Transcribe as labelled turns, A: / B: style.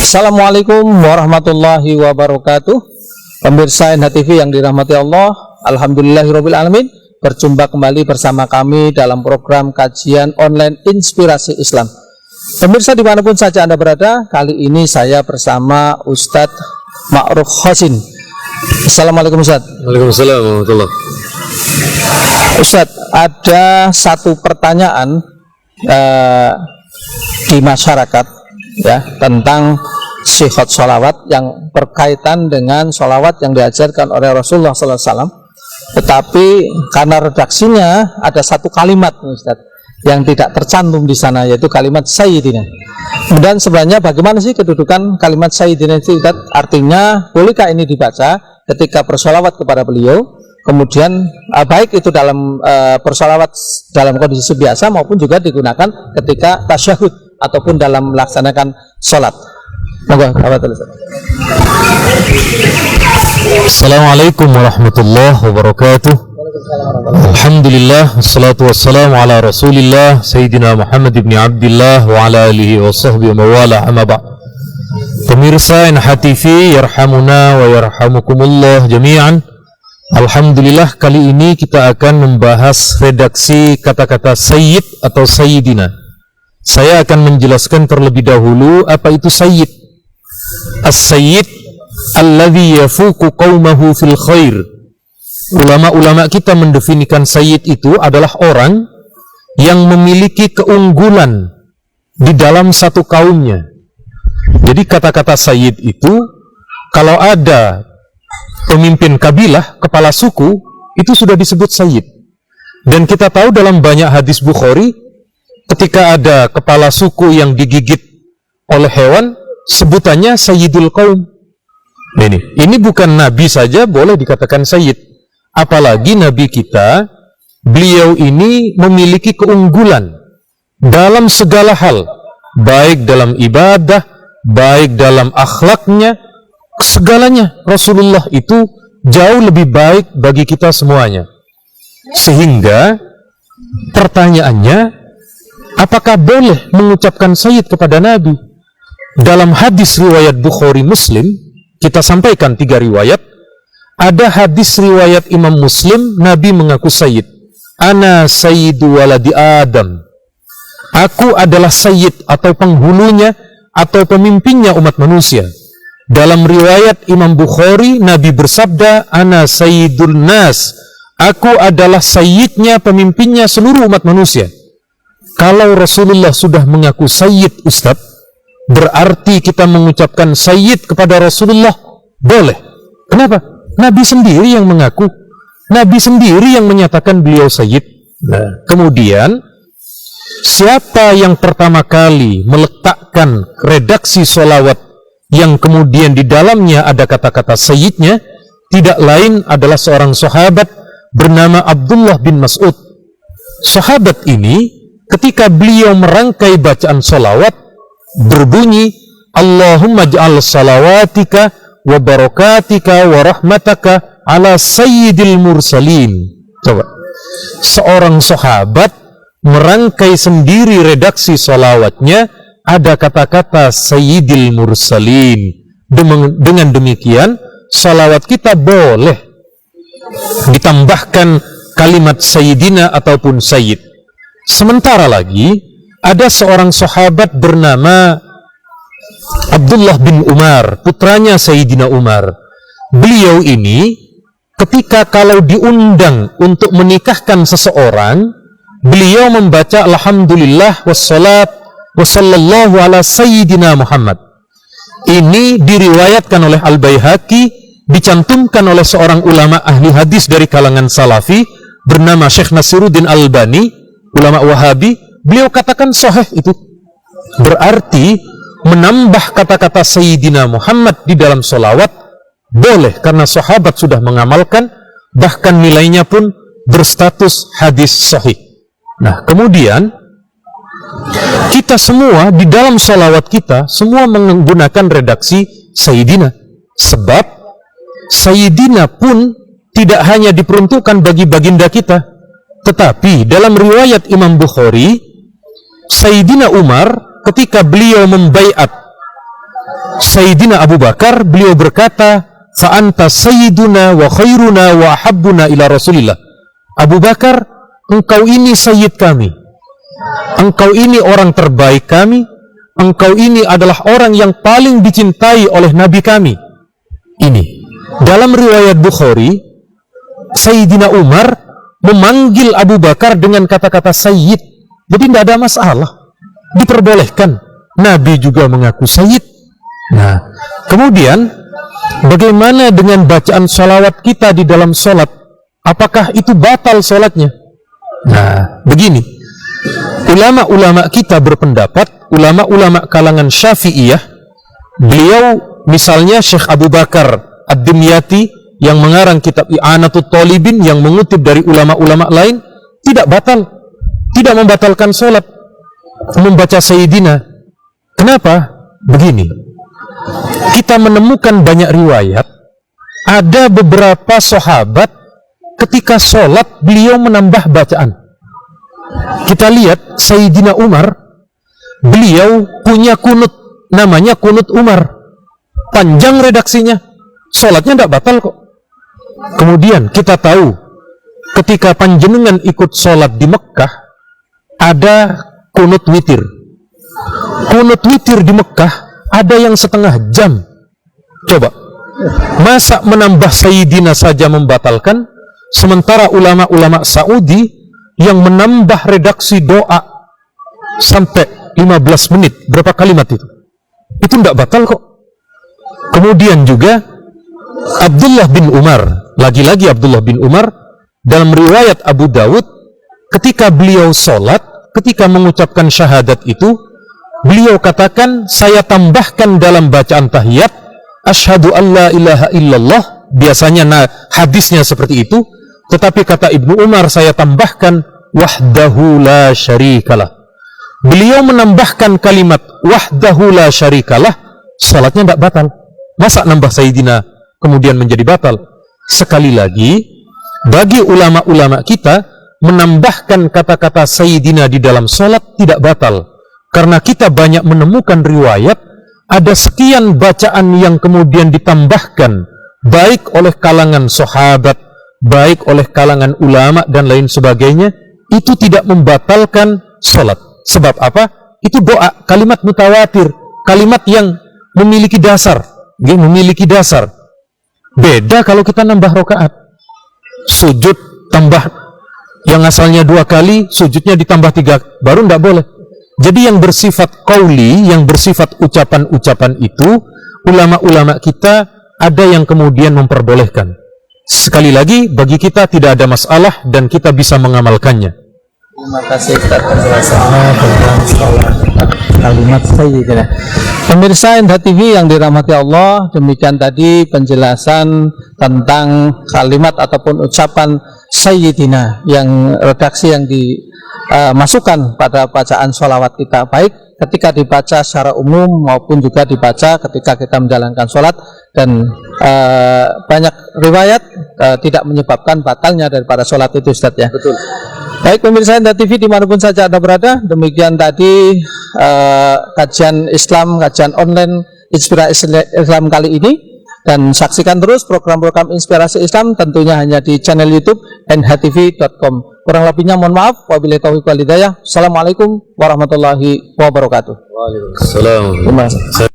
A: Assalamualaikum warahmatullahi wabarakatuh. Pemirsa NHTV yang dirahmati Allah, alhamdulillahirabbil alamin. Berjumpa kembali bersama kami dalam program kajian online Inspirasi Islam. Pemirsa dimanapun saja Anda berada, kali ini saya bersama Ustadz Ma'ruf Khosin. Assalamualaikum Ustadz.
B: Waalaikumsalam warahmatullahi.
A: Ustadz, ada satu pertanyaan di masyarakat ya tentang sifat sholawat yang berkaitan dengan sholawat yang diajarkan oleh Rasulullah SAW. Tetapi karena redaksinya ada satu kalimat Ustaz yang tidak tercantum di sana, yaitu kalimat Sayyidina. Dan sebenarnya bagaimana sih kedudukan kalimat Sayyidina itu Ustaz? Artinya bolehkah ini dibaca ketika bersolawat kepada beliau? Kemudian baik itu dalam bersolawat dalam kondisi biasa maupun juga digunakan ketika tasyahud ataupun dalam melaksanakan sholat. Moga
B: Assalamualaikum warahmatullahi wabarakatuh. Alhamdulillah, wassalatu wassalamu ala rasulillah Sayyidina Muhammad ibn Abdillah wa ala alihi wa sahbihi wa mawala amma ba'd. Pemirsa NHTV yarhamuna wa yarhamukumullah jami'an. Alhamdulillah, kali ini kita akan membahas redaksi kata-kata Sayyid atau Sayyidina. Saya akan menjelaskan terlebih dahulu apa itu Sayyid. As-Sayyid alladhi yafuku qawmahu fil khair. Ulama-ulama kita mendefinisikan Sayyid itu adalah orang yang memiliki keunggulan di dalam satu kaumnya. Jadi kata-kata Sayyid itu, kalau ada pemimpin kabilah, kepala suku, itu sudah disebut Sayyid. Dan kita tahu dalam banyak hadis Bukhari, ketika ada kepala suku yang digigit oleh hewan, sebutannya Sayyidul Qaum. Ini bukan Nabi saja boleh dikatakan Sayyid. Apalagi Nabi kita, beliau ini memiliki keunggulan dalam segala hal, baik dalam ibadah, baik dalam akhlaknya, segalanya. Rasulullah itu jauh lebih baik bagi kita semuanya. Sehingga pertanyaannya, apakah boleh mengucapkan Sayyid kepada Nabi? Dalam hadis riwayat Bukhari Muslim, kita sampaikan 3 riwayat. Ada hadis riwayat Imam Muslim, Nabi mengaku Sayyid. Ana sayyidu waladi Adam. Aku adalah Sayyid atau penghulunya atau pemimpinnya umat manusia. Dalam riwayat Imam Bukhari, Nabi bersabda, Ana sayyidul nas. Aku adalah sayyidnya, pemimpinnya seluruh umat manusia. Kalau Rasulullah sudah mengaku Sayyid, Ustaz, berarti kita mengucapkan Sayyid kepada Rasulullah boleh. Kenapa? Nabi sendiri yang mengaku, Nabi sendiri yang menyatakan beliau Sayyid. Nah, kemudian siapa yang pertama kali meletakkan redaksi sholawat yang kemudian di dalamnya ada kata-kata Sayyidnya, tidak lain adalah seorang sahabat bernama Abdullah bin Mas'ud. Sahabat ini ketika beliau merangkai bacaan sholawat berbunyi, Allahumma ja'al salawatika wa barakatika wa rahmataka ala sayyidil mursalin. Coba, seorang sahabat merangkai sendiri redaksi sholawatnya, ada kata-kata sayyidil mursalin. Dengan demikian, sholawat kita boleh ditambahkan kalimat sayyidina ataupun sayyid. Sementara lagi, ada seorang sahabat bernama Abdullah bin Umar, putranya Sayyidina Umar. Beliau ini ketika kalau diundang untuk menikahkan seseorang, beliau membaca Alhamdulillah wassalat wassallallahu ala Sayyidina Muhammad. Ini diriwayatkan oleh Al-Baihaqi, dicantumkan oleh seorang ulama ahli hadis dari kalangan Salafi bernama Syekh Nasiruddin Albani, ulama Wahabi. Beliau katakan sahih itu. Berarti menambah kata-kata Sayyidina Muhammad di dalam sholawat boleh, karena sahabat sudah mengamalkan, bahkan nilainya pun berstatus hadis sahih. Nah, kemudian kita semua di dalam sholawat kita semua menggunakan redaksi Sayyidina. Sebab Sayyidina pun tidak hanya diperuntukkan bagi baginda kita, tetapi dalam riwayat Imam Bukhari, Sayyidina Umar ketika beliau membaiat Sayyidina Abu Bakar, beliau berkata, fa anta sayyiduna wa khairuna wa ahabbuna ila Rasulillah. Abu Bakar, engkau ini sayyid kami, engkau ini orang terbaik kami, engkau ini adalah orang yang paling dicintai oleh Nabi kami. Ini dalam riwayat Bukhari, Sayyidina Umar memanggil Abu Bakar dengan kata-kata sayyid. Jadi tidak ada masalah, diperbolehkan. Nabi juga mengaku sayyid. Nah, kemudian bagaimana dengan bacaan sholawat kita di dalam sholat? Apakah itu batal sholatnya? Nah, begini, ulama-ulama kita berpendapat, ulama-ulama kalangan Syafi'iyah, beliau misalnya Syekh Abu Bakar Ad-Dimyati yang mengarang kitab I'anatut Thalibin yang mengutip dari ulama-ulama lain, tidak batal, tidak membatalkan sholat membaca Sayyidina. Kenapa? Begini, kita menemukan banyak riwayat, ada beberapa sahabat ketika sholat beliau menambah bacaan. Kita lihat Sayyidina Umar, beliau punya kunut, namanya kunut Umar, panjang redaksinya, sholatnya tidak batal kok. Kemudian kita tahu ketika panjenengan ikut sholat di Mekah, ada kunut witir. Kunut witir di Mekah ada yang setengah jam. Coba, masa menambah Sayyidina saja membatalkan, sementara ulama-ulama Saudi yang menambah redaksi doa sampai 15 menit, berapa kalimat itu tidak batal kok. Kemudian juga Abdullah bin Umar, lagi-lagi Abdullah bin Umar, dalam riwayat Abu Dawud, ketika beliau sholat, ketika mengucapkan syahadat itu, beliau katakan, saya tambahkan dalam bacaan tahiyat, asyhadu an la ilaha illallah. Biasanya hadisnya seperti itu, tetapi kata Ibnu Umar, saya tambahkan wahdahu la syarikalah. Beliau menambahkan kalimat wahdahu la syarikalah, salatnya tidak batal. Masa nambah Sayyidina kemudian menjadi batal? Sekali lagi, bagi ulama-ulama kita, menambahkan kata-kata Sayyidina di dalam salat tidak batal. Karena kita banyak menemukan riwayat, ada sekian bacaan yang kemudian ditambahkan, baik oleh kalangan sahabat, baik oleh kalangan ulama dan lain sebagainya, itu tidak membatalkan sholat. Sebab apa? Itu doa, kalimat mutawatir, kalimat yang memiliki dasar, memiliki dasar. Beda kalau kita nambah rokaat, sujud tambah yang asalnya 2 kali, sujudnya ditambah 3, baru tidak boleh. Jadi yang bersifat qauli, yang bersifat ucapan-ucapan itu, ulama-ulama kita ada yang kemudian memperbolehkan. Sekali lagi, bagi kita tidak ada masalah dan kita bisa mengamalkannya.
A: Terima kasih Ustaz penjelasannya tentang sholat kalimat Sayyidina. Pemirsa Indra TV yang dirahmati Allah, demikian tadi penjelasan tentang kalimat ataupun ucapan Sayyidina yang redaksi yang dimasukkan pada bacaan sholawat kita, baik ketika dibaca secara umum maupun juga dibaca ketika kita menjalankan sholat, dan banyak riwayat tidak menyebabkan batalnya daripada sholat itu, Ustaz ya. Betul. Baik pemirsa Indra TV dimanapun saja Anda berada, demikian tadi kajian Islam, kajian online Inspirasi Islam kali ini, dan saksikan terus program-program Inspirasi Islam tentunya hanya di channel YouTube nhtv.com. Kurang lebihnya mohon maaf, wabillahi taufiq wal hidayah. Assalamualaikum warahmatullahi wabarakatuh.
B: Waalaikumsalam.